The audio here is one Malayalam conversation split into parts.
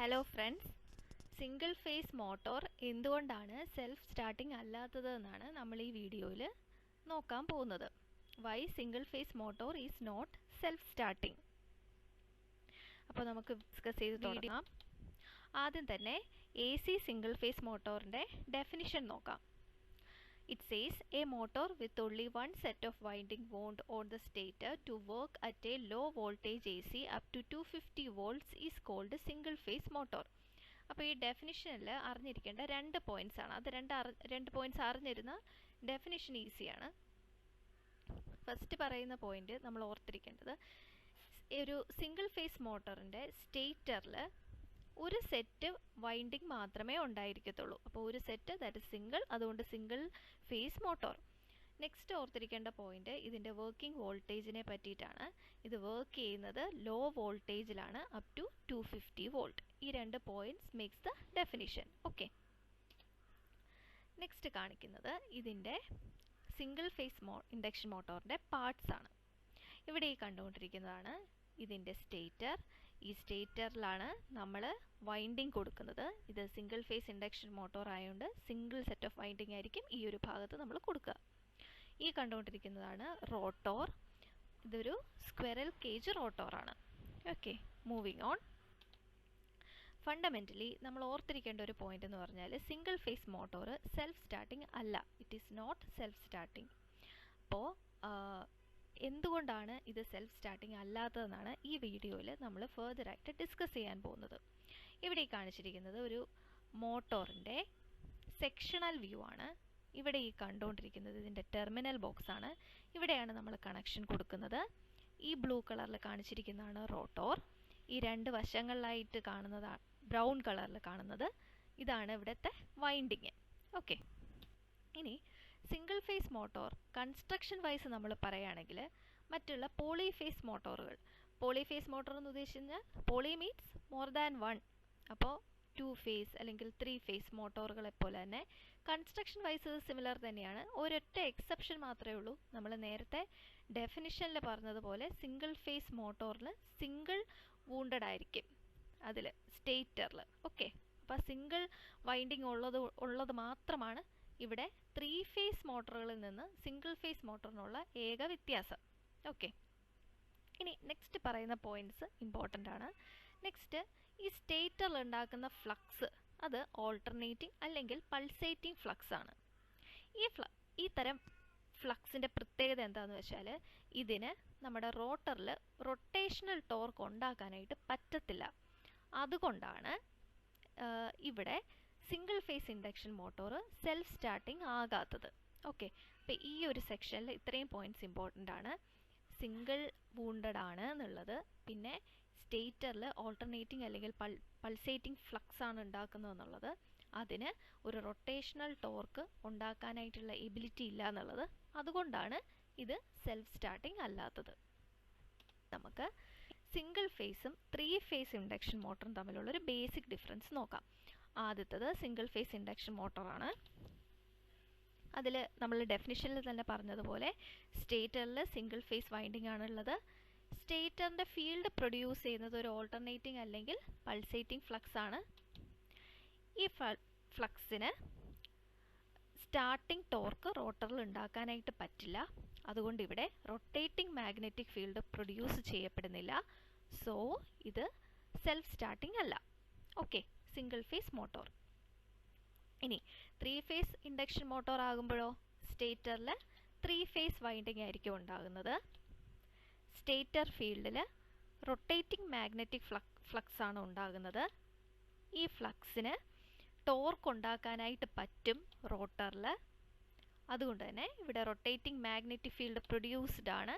Hello friends, single phase motor എന്തുകൊണ്ടാണ് സെൽഫ് സ്റ്റാർട്ടിംഗ് അല്ലാത്തത് എന്നാണ് നമ്മൾ ഈ വീഡിയോയിൽ നോക്കാൻ പോകുന്നത്. Why single phase motor is not self starting. അപ്പോൾ നമുക്ക് ഡിസ്കസ് ചെയ്ത് തുടങ്ങാം. ആദ്യം തന്നെ AC സിംഗിൾ ഫേസ് മോട്ടോറിൻ്റെ ഡെഫിനിഷൻ നോക്കാം. It says a motor with only one set of winding wound on the stator to work at a low voltage AC up to 250 volts is called single phase motor. അപ്പോൾ ഈ ഡെഫിനിഷനിൽ അറിഞ്ഞിരിക്കേണ്ട രണ്ട് പോയിൻറ്റ്സ് ആണ്. അത് രണ്ട് പോയിൻറ്റ്സ് അറിഞ്ഞിരുന്ന ഡെഫിനിഷൻ ഈസിയാണ്. ഫസ്റ്റ് പറയുന്ന പോയിന്റ് നമ്മൾ ഓർത്തിരിക്കേണ്ടത്, ഒരു സിംഗിൾ ഫേസ് മോട്ടറിൻ്റെ സ്റ്റേറ്ററിൽ ഒരു സെറ്റ് വൈൻഡിങ് മാത്രമേ ഉണ്ടായിരിക്കത്തുള്ളൂ. അപ്പോൾ ഒരു സെറ്റ് ദാറ്റ് ഇസ് സിംഗിൾ, അതുകൊണ്ട് സിംഗിൾ ഫേസ് മോട്ടോർ. നെക്സ്റ്റ് ഓർത്തിരിക്കേണ്ട പോയിന്റ് ഇതിൻ്റെ വർക്കിംഗ് വോൾട്ടേജിനെ പറ്റിയിട്ടാണ്. ഇത് വർക്ക് ചെയ്യുന്നത് ലോ വോൾട്ടേജിലാണ്, അപ് ടു 250 വോൾട്ട്. ഈ രണ്ട് points makes the definition. Okay, next കാണിക്കുന്നത് ഇതിൻ്റെ സിംഗിൾ ഫേസ് ഇൻഡക്ഷൻ മോട്ടോറിൻ്റെ പാർട്സ് ആണ്. ഇവിടെ ഈ കണ്ടുകൊണ്ടിരിക്കുന്നതാണ് ഇതിൻ്റെ സ്റ്റേറ്റർ. ഈ സ്റ്റേറ്ററിലാണ് നമ്മൾ വൈൻഡിങ് കൊടുക്കുന്നത്. ഇത് സിംഗിൾ ഫേസ് ഇൻഡക്ഷൻ മോട്ടോർ ആയതുകൊണ്ട് സിംഗിൾ സെറ്റ് ഓഫ് വൈൻഡിങ് ആയിരിക്കും ഈ ഒരു ഭാഗത്ത് നമ്മൾ കൊടുക്കുക. ഈ കണ്ടുകൊണ്ടിരിക്കുന്നതാണ് റോട്ടോർ. ഇതൊരു സ്ക്വയറൽ കേജ് റോട്ടോറാണ്. Okay, moving on. ഫണ്ടമെൻ്റലി നമ്മൾ ഓർത്തിരിക്കേണ്ട ഒരു പോയിന്റ് എന്ന് പറഞ്ഞാൽ single phase motor self starting അല്ല. It is not self starting. അപ്പോൾ എന്തുകൊണ്ടാണ് ഇത് സെൽഫ് സ്റ്റാർട്ടിംഗ് അല്ലാത്തതെന്നാണ് ഈ വീഡിയോയിൽ നമ്മൾ ഫർദറായിട്ട് ഡിസ്കസ് ചെയ്യാൻ പോകുന്നത്. ഇവിടെ കാണിച്ചിരിക്കുന്നത് ഒരു മോട്ടോറിൻ്റെ സെക്ഷണൽ വ്യൂ ആണ്. ഇവിടെ ഈ കണ്ടുകൊണ്ടിരിക്കുന്നത് ഇതിൻ്റെ ടെർമിനൽ ബോക്സ് ആണ്. ഇവിടെയാണ് നമ്മൾ കണക്ഷൻ കൊടുക്കുന്നത്. ഈ ബ്ലൂ കളറിൽ കാണിച്ചിരിക്കുന്നതാണ് റോട്ടോർ. ഈ രണ്ട് വശങ്ങളിലായിട്ട് കാണുന്നതാണ് ബ്രൗൺ കളറിൽ കാണുന്നത്. ഇതാണ് ഇവിടുത്തെ വൈൻഡിങ്. ഓക്കെ, ഇനി single phase motor construction wise നമ്മൾ പറയുകയാണെങ്കിൽ മറ്റുള്ള പോളിഫേസ് മോട്ടോറുകൾ, പോളിഫേസ് മോട്ടോർ എന്ന് ഉദ്ദേശിച്ചാൽ poly means more than one. അപ്പോൾ 2 ഫേസ് അല്ലെങ്കിൽ 3 ഫേസ് മോട്ടോറുകളെ പോലെ തന്നെ കൺസ്ട്രക്ഷൻ വൈസ് സിമിലർ തന്നെയാണ്. ഒരൊറ്റ എക്സെപ്ഷൻ മാത്രമേ ഉള്ളൂ. നമ്മൾ നേരത്തെ ഡെഫിനിഷനിൽ പറഞ്ഞതുപോലെ സിംഗിൾ ഫേസ് മോട്ടോറിൽ സിംഗിൾ വൂണ്ടഡ് ആയിരിക്കും അതിൽ സ്റ്റേറ്ററിൽ. ഓക്കെ, അപ്പോൾ സിംഗിൾ വൈൻഡിങ് ഉള്ളത് മാത്രമാണ് ഇവിടെ 3 ഫേസ് മോട്ടോറുകളിൽ നിന്ന് സിംഗിൾ ഫേസ് മോട്ടോറിനുള്ള ഏക വ്യത്യാസം. ഓക്കെ, ഇനി നെക്സ്റ്റ് പറയുന്ന പോയിന്റ്സ് ഇമ്പോർട്ടൻ്റ് ആണ്. നെക്സ്റ്റ്, ഈ സ്റ്റേറ്ററിൽ ഉണ്ടാക്കുന്ന ഫ്ലക്സ് അത് ഓൾട്ടർനേറ്റിംഗ് അല്ലെങ്കിൽ പൾസേറ്റിംഗ് ഫ്ലക്സ് ആണ്. ഈ തരം ഫ്ലക്സിൻ്റെ പ്രത്യേകത എന്താണെന്ന് വെച്ചാൽ ഇതിന് നമ്മുടെ റോട്ടറിൽ റൊട്ടേഷണൽ ടോർക്ക് ഉണ്ടാക്കാനായിട്ട് പറ്റത്തില്ല. അതുകൊണ്ടാണ് ഇവിടെ single phase induction motor self starting ആകാത്തത്. ഓക്കെ, അപ്പോൾ ഈ ഒരു സെക്ഷനിൽ ഇത്രയും പോയിന്റ്സ് ഇമ്പോർട്ടൻ്റ് ആണ്. സിംഗിൾ വൂണ്ടഡ് ആണ് എന്നുള്ളത്, പിന്നെ സ്റ്റേറ്ററിൽ ഓൾട്ടർനേറ്റിംഗ് അല്ലെങ്കിൽ പൾസേറ്റിംഗ് ഫ്ലക്സ് ആണ് ഉണ്ടാക്കുന്നത് എന്നുള്ളത്, അതിന് ഒരു റൊട്ടേഷണൽ ടോർക്ക് ഉണ്ടാക്കാനായിട്ടുള്ള എബിലിറ്റി ഇല്ല എന്നുള്ളത്, അതുകൊണ്ടാണ് ഇത് സെൽഫ് സ്റ്റാർട്ടിംഗ് അല്ലാത്തത്. നമുക്ക് സിംഗിൾ ഫേസും 3 ഫേസ് ഇൻഡക്ഷൻ മോട്ടറും തമ്മിലുള്ളൊരു ബേസിക് ഡിഫറൻസ് നോക്കാം. ആദ്യത്തത് സിംഗിൾ ഫേസ് ഇൻഡക്ഷൻ മോട്ടോറാണ്. അതിൽ നമ്മൾ ഡെഫിനിഷനിൽ തന്നെ പറഞ്ഞതുപോലെ സ്റ്റേറ്ററിൽ സിംഗിൾ ഫേസ് വൈൻഡിങ് ആണുള്ളത്. സ്റ്റേറ്ററിൻ്റെ ഫീൽഡ് പ്രൊഡ്യൂസ് ചെയ്യുന്നത് ഒരു ഓൾട്ടർനേറ്റിംഗ് അല്ലെങ്കിൽ പൾസേറ്റിംഗ് ഫ്ലക്സ് ആണ്. ഈ ഫ്ലക്സിന് സ്റ്റാർട്ടിംഗ് ടോർക്ക് റോട്ടറിൽ ഉണ്ടാക്കാനായിട്ട് പറ്റില്ല. അതുകൊണ്ട് ഇവിടെ റൊട്ടേറ്റിംഗ് മാഗ്നറ്റിക് ഫീൽഡ് പ്രൊഡ്യൂസ് ചെയ്യപ്പെടുന്നില്ല. സോ ഇത് സെൽഫ് സ്റ്റാർട്ടിംഗ് അല്ല. Okay, single phase motor. ഇനി 3 ഫേസ് ഇൻഡക്ഷൻ മോട്ടോർ ആകുമ്പോഴോ സ്റ്റേറ്ററിൽ 3 ഫേസ് വൈൻഡിങ് ആയിരിക്കും ഉണ്ടാകുന്നത്. സ്റ്റേറ്റർ ഫീൽഡിൽ റൊട്ടേറ്റിംഗ് മാഗ്നറ്റിക് ഫ്ലക്സ് ആണ് ഉണ്ടാകുന്നത്. ഈ ഫ്ലക്സിന് ടോർക്ക് ഉണ്ടാക്കാനായിട്ട് പറ്റും റോട്ടറിൽ. അതുകൊണ്ട് തന്നെ ഇവിടെ റൊട്ടേറ്റിംഗ് മാഗ്നറ്റിക് ഫീൽഡ് പ്രൊഡ്യൂസ്ഡ് ആണ്.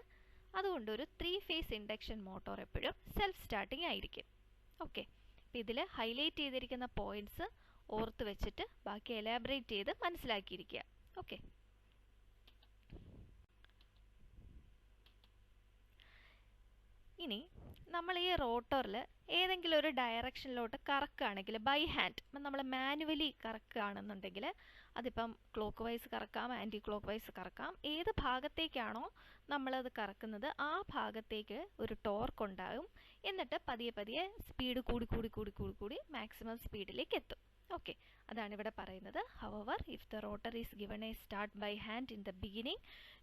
അതുകൊണ്ട് ഒരു 3 ഫേസ് ഇൻഡക്ഷൻ മോട്ടോർ എപ്പോഴും സെൽഫ് സ്റ്റാർട്ടിംഗ് ആയിരിക്കും. ഓക്കെ, അപ്പോൾ ഇതിൽ ഹൈലൈറ്റ് ചെയ്തിരിക്കുന്ന പോയിന്റ്സ് ഓർത്ത് വെച്ചിട്ട് ബാക്കി എലാബറേറ്റ് ചെയ്ത് മനസ്സിലാക്കിയിരിക്കുക. ഓക്കെ, ഇനി നമ്മൾ ഈ റോട്ടറിൽ ഏതെങ്കിലും ഒരു ഡയറക്ഷനിലോട്ട് കറക്കുകയാണെങ്കിൽ ബൈ ഹാൻഡ് നമ്മൾ മാനുവലി കറക്കുകയാണെന്നുണ്ടെങ്കിൽ അതിപ്പം ക്ലോക്ക് വൈസ് കറക്കാം, ആൻറ്റി ക്ലോക്ക് വൈസ് കറക്കാം. ഏത് ഭാഗത്തേക്കാണോ നമ്മളത് കറക്കുന്നത് ആ ഭാഗത്തേക്ക് ഒരു ടോർക്ക് ഉണ്ടാകും. എന്നിട്ട് പതിയെ പതിയെ സ്പീഡ് കൂടി കൂടി കൂടി കൂടി കൂടി മാക്സിമം സ്പീഡിലേക്ക് എത്തും. ഓക്കെ, അതാണ് ഇവിടെ പറയുന്നത്. However, if the rotor is given a start by hand in the beginning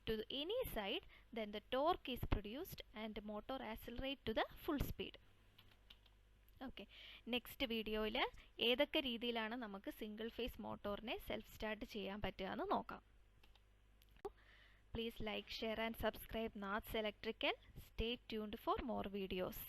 to any side, then the torque is produced and the motor accelerate to the full speed. Okay, next വീഡിയോയിൽ ഏതൊക്കെ രീതിയിലാണ് നമുക്ക് സിംഗിൾ ഫേസ് മോട്ടോറിനെ സെൽഫ് സ്റ്റാർട്ട് ചെയ്യാൻ പറ്റുക എന്ന് നോക്കാം. Please like, share and subscribe Nath's Electrical. Stay tuned for more videos.